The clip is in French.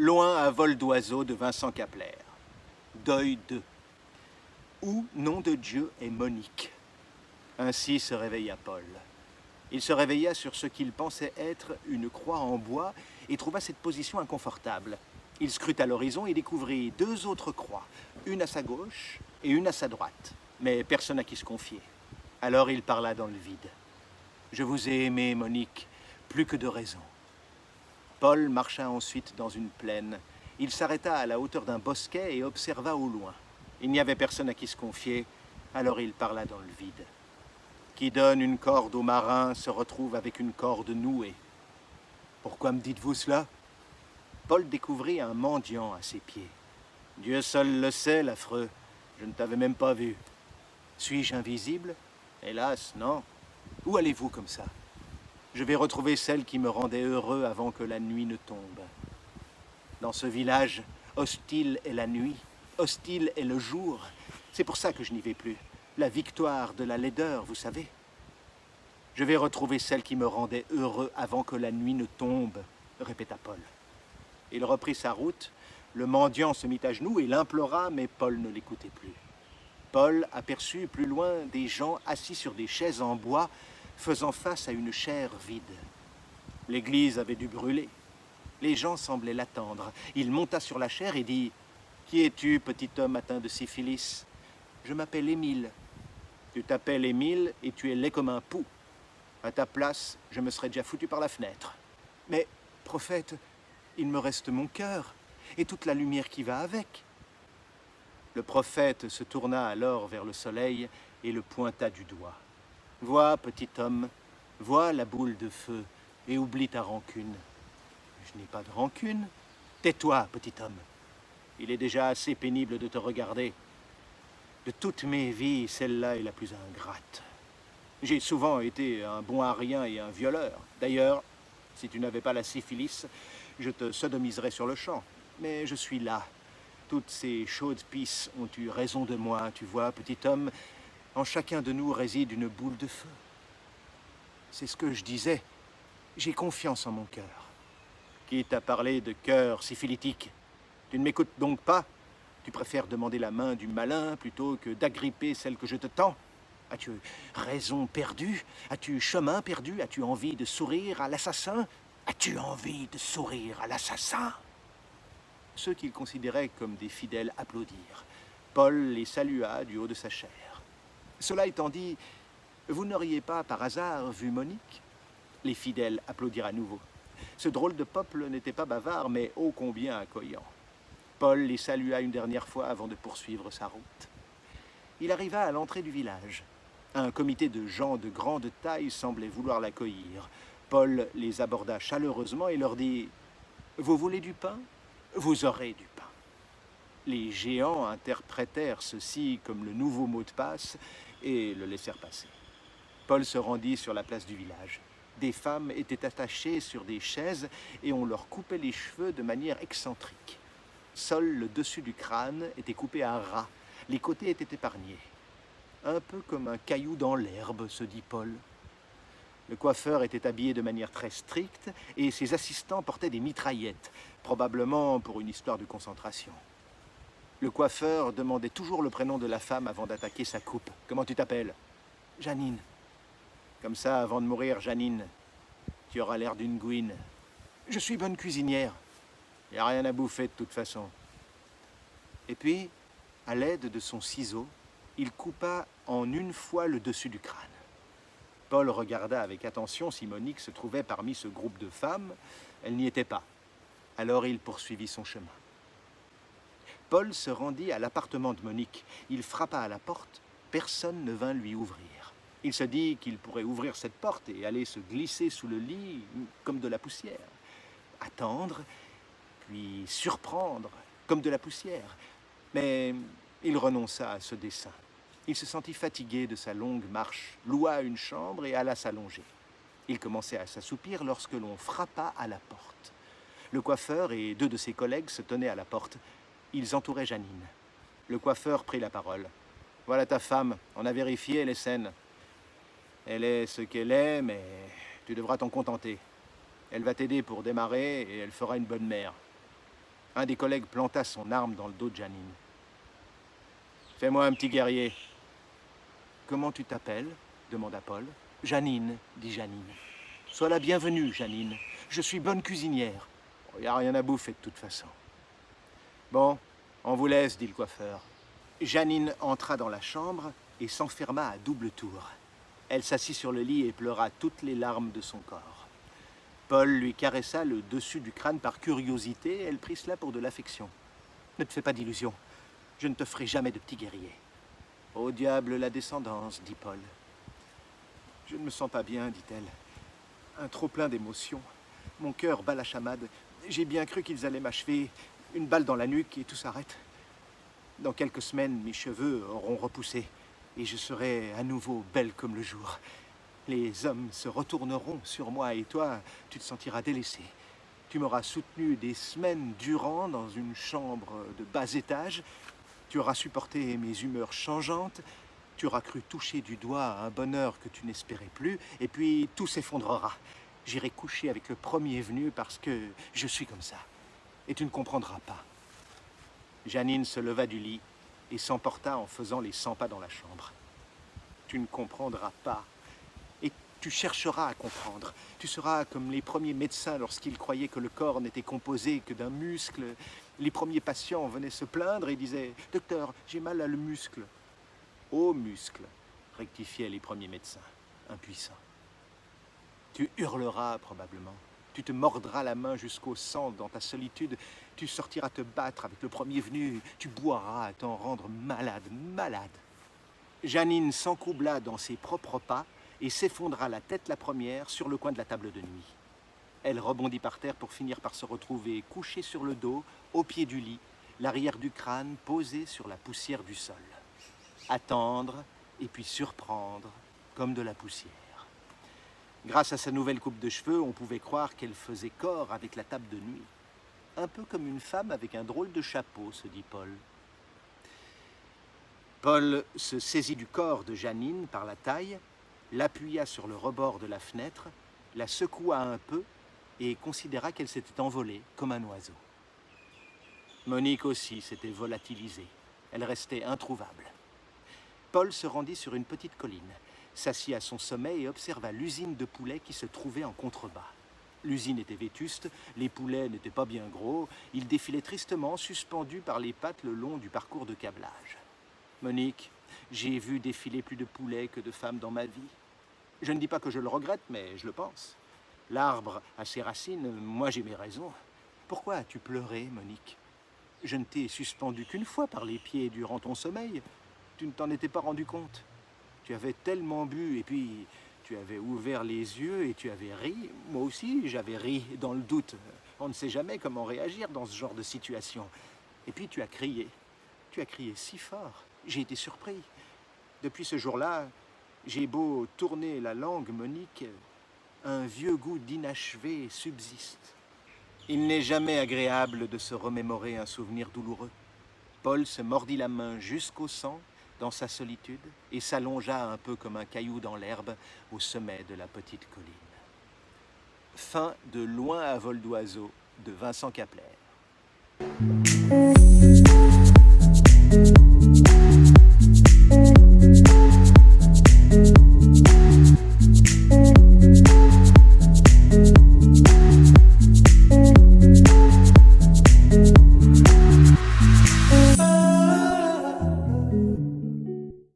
Loin à vol d'oiseau de Vincent Capler. Deuil 2. Où, nom de Dieu, est Monique? Ainsi se réveilla Paul. Il se réveilla sur ce qu'il pensait être une croix en bois et trouva cette position inconfortable. Il scruta l'horizon et découvrit deux autres croix, une à sa gauche et une à sa droite, mais personne à qui se confier. Alors il parla dans le vide. « Je vous ai aimé, Monique, plus que de raison. » Paul marcha ensuite dans une plaine. Il s'arrêta à la hauteur d'un bosquet et observa au loin. Il n'y avait personne à qui se confier, alors il parla dans le vide. Qui donne une corde au marin se retrouve avec une corde nouée. Pourquoi me dites-vous cela? Paul découvrit un mendiant à ses pieds. Dieu seul le sait, l'affreux. Je ne t'avais même pas vu. Suis-je invisible? Hélas, non. Où allez-vous comme ça? Je vais retrouver celle qui me rendait heureux avant que la nuit ne tombe. Dans ce village, hostile est la nuit, hostile est le jour. C'est pour ça que je n'y vais plus. La victoire de la laideur, vous savez. Je vais retrouver celle qui me rendait heureux avant que la nuit ne tombe, répéta Paul. Il reprit sa route, le mendiant se mit à genoux et l'implora, mais Paul ne l'écoutait plus. Paul aperçut plus loin des gens assis sur des chaises en bois, faisant face à une chaire vide. L'église avait dû brûler. Les gens semblaient l'attendre. Il monta sur la chaire et dit « Qui es-tu, petit homme atteint de syphilis ?»« Je m'appelle Émile. »« Tu t'appelles Émile et tu es laid comme un pou. À ta place, je me serais déjà foutu par la fenêtre. »« Mais, prophète, il me reste mon cœur et toute la lumière qui va avec. » Le prophète se tourna alors vers le soleil et le pointa du doigt. « Vois, petit homme, vois la boule de feu et oublie ta rancune. » « Je n'ai pas de rancune. Tais-toi, petit homme. Il est déjà assez pénible de te regarder. De toutes mes vies, celle-là est la plus ingrate. J'ai souvent été un bon à rien et un violeur. D'ailleurs, si tu n'avais pas la syphilis, je te sodomiserais sur le champ. Mais je suis là. Toutes ces chaudes pisses ont eu raison de moi, tu vois, petit homme. En chacun de nous réside une boule de feu. C'est ce que je disais. J'ai confiance en mon cœur. Qui t'a parlé de cœur syphilitique? Tu ne m'écoutes donc pas? Tu préfères demander la main du malin plutôt que d'agripper celle que je te tends? As-tu raison perdue? As-tu chemin perdu? As-tu envie de sourire à l'assassin? As-tu envie de sourire à l'assassin? Ceux qu'il considérait comme des fidèles applaudirent. Paul les salua du haut de sa chaire. Cela étant dit, vous n'auriez pas par hasard vu Monique? Les fidèles applaudirent à nouveau. Ce drôle de peuple n'était pas bavard, mais ô combien accueillant. Paul les salua une dernière fois avant de poursuivre sa route. Il arriva à l'entrée du village. Un comité de gens de grande taille semblait vouloir l'accueillir. Paul les aborda chaleureusement et leur dit « Vous voulez du pain? Vous aurez du pain. » Les géants interprétèrent ceci comme le nouveau mot de passe et le laissèrent passer. Paul se rendit sur la place du village. Des femmes étaient attachées sur des chaises et on leur coupait les cheveux de manière excentrique. Seul le dessus du crâne était coupé à ras. Les côtés étaient épargnés. Un peu comme un caillou dans l'herbe, se dit Paul. Le coiffeur était habillé de manière très stricte et ses assistants portaient des mitraillettes, probablement pour une histoire de concentration. Le coiffeur demandait toujours le prénom de la femme avant d'attaquer sa coupe. « Comment tu t'appelles ?»« Janine. » Comme ça, avant de mourir, Janine, tu auras l'air d'une gouine. Je suis bonne cuisinière. Il n'y a rien à bouffer de toute façon. Et puis, à l'aide de son ciseau, il coupa en une fois le dessus du crâne. Paul regarda avec attention si Monique se trouvait parmi ce groupe de femmes. Elle n'y était pas. Alors il poursuivit son chemin. Paul se rendit à l'appartement de Monique. Il frappa à la porte. Personne ne vint lui ouvrir. Il se dit qu'il pourrait ouvrir cette porte et aller se glisser sous le lit comme de la poussière. Attendre, puis surprendre comme de la poussière. Mais il renonça à ce dessein. Il se sentit fatigué de sa longue marche, loua une chambre et alla s'allonger. Il commençait à s'assoupir lorsque l'on frappa à la porte. Le coiffeur et deux de ses collègues se tenaient à la porte. Ils entouraient Janine. Le coiffeur prit la parole. « Voilà ta femme, on a vérifié, elle est saine. Elle est ce qu'elle est, mais tu devras t'en contenter. Elle va t'aider pour démarrer et elle fera une bonne mère. Un des collègues planta son arme dans le dos de Janine. « Fais-moi un petit guerrier. »« Comment tu t'appelles » demanda Paul. « Janine, dit Janine. »« Sois la bienvenue, Janine. Je suis bonne cuisinière. Il n'y a rien à bouffer de toute façon. »« Bon, on vous laisse, dit le coiffeur. » Janine entra dans la chambre et s'enferma à double tour. Elle s'assit sur le lit et pleura toutes les larmes de son corps. Paul lui caressa le dessus du crâne par curiosité et elle prit cela pour de l'affection. « Ne te fais pas d'illusions. Je ne te ferai jamais de petit guerrier. »« Au diable la descendance, dit Paul. »« Je ne me sens pas bien, dit-elle. Un trop-plein d'émotions. Mon cœur bat la chamade. J'ai bien cru qu'ils allaient m'achever. Une balle dans la nuque et tout s'arrête. Dans quelques semaines, mes cheveux auront repoussé et je serai à nouveau belle comme le jour. Les hommes se retourneront sur moi et toi, tu te sentiras délaissé. Tu m'auras soutenu des semaines durant dans une chambre de bas étage. Tu auras supporté mes humeurs changeantes. Tu auras cru toucher du doigt un bonheur que tu n'espérais plus. Et puis tout s'effondrera. J'irai coucher avec le premier venu parce que je suis comme ça. Et tu ne comprendras pas. Janine se leva du lit et s'emporta en faisant les 100 pas dans la chambre. Tu ne comprendras pas. Et tu chercheras à comprendre. Tu seras comme les premiers médecins lorsqu'ils croyaient que le corps n'était composé que d'un muscle. Les premiers patients venaient se plaindre et disaient « Docteur, j'ai mal à le muscle. »« Au muscle », rectifiaient les premiers médecins, impuissants. Tu hurleras probablement. Tu te mordras la main jusqu'au sang dans ta solitude. Tu sortiras te battre avec le premier venu. Tu boiras à t'en rendre malade, malade. Janine s'encoubla dans ses propres pas et s'effondra la tête la première sur le coin de la table de nuit. Elle rebondit par terre pour finir par se retrouver couchée sur le dos, au pied du lit, l'arrière du crâne posé sur la poussière du sol. Attendre et puis surprendre comme de la poussière. Grâce à sa nouvelle coupe de cheveux, on pouvait croire qu'elle faisait corps avec la table de nuit. Un peu comme une femme avec un drôle de chapeau, se dit Paul. Paul se saisit du corps de Janine par la taille, l'appuya sur le rebord de la fenêtre, la secoua un peu et considéra qu'elle s'était envolée comme un oiseau. Monique aussi s'était volatilisée. Elle restait introuvable. Paul se rendit sur une petite colline, s'assit à son sommet et observa l'usine de poulets qui se trouvait en contrebas. L'usine était vétuste, les poulets n'étaient pas bien gros, ils défilaient tristement, suspendus par les pattes le long du parcours de câblage. « Monique, j'ai vu défiler plus de poulets que de femmes dans ma vie. Je ne dis pas que je le regrette, mais je le pense. L'arbre a ses racines, moi j'ai mes raisons. Pourquoi as-tu pleuré, Monique? Je ne t'ai suspendu qu'une fois par les pieds durant ton sommeil. Tu ne t'en étais pas rendu compte. Tu avais tellement bu et puis tu avais ouvert les yeux et tu avais ri. Moi aussi, j'avais ri dans le doute. On ne sait jamais comment réagir dans ce genre de situation. Et puis tu as crié. Tu as crié si fort. J'ai été surpris. Depuis ce jour-là, j'ai beau tourner la langue, Monique, un vieux goût d'inachevé subsiste. Il n'est jamais agréable de se remémorer un souvenir douloureux. Paul se mordit la main jusqu'au sang dans sa solitude et s'allongea un peu comme un caillou dans l'herbe au sommet de la petite colline. Fin de Loin à vol d'oiseau de Vincent Capler.